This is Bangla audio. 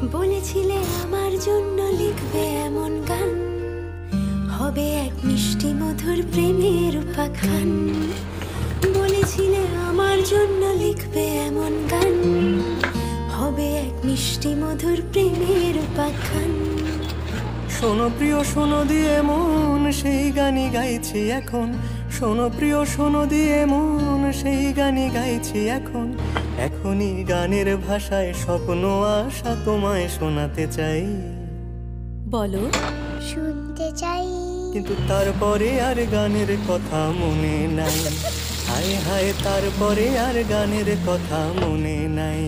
বলেছিলে আমার জন্য লিখবে এমন গান, হবে এক মিষ্টি মধুর প্রেমের উপাখ্যান। বলেছিলে আমার জন্য লিখবে এমন গান, হবে এক মিষ্টি মধুর প্রেমের উপাখ্যান। শোনো প্রিয় শোনো দিয়ে মন সেই গানই গাইছি এখন, শোনো প্রিয় শোনো দিয়ে মন সেই গানই গাইছি এখন। এখনই গানের ভাষায় স্বপ্ন আশা তোমায় শোনাতে চাই। বলো। শুনতে চাই। কিন্তু তারপরে আর গানের কথা মনে নাই, হায় হায় তারপরে আর গানের কথা মনে নাই।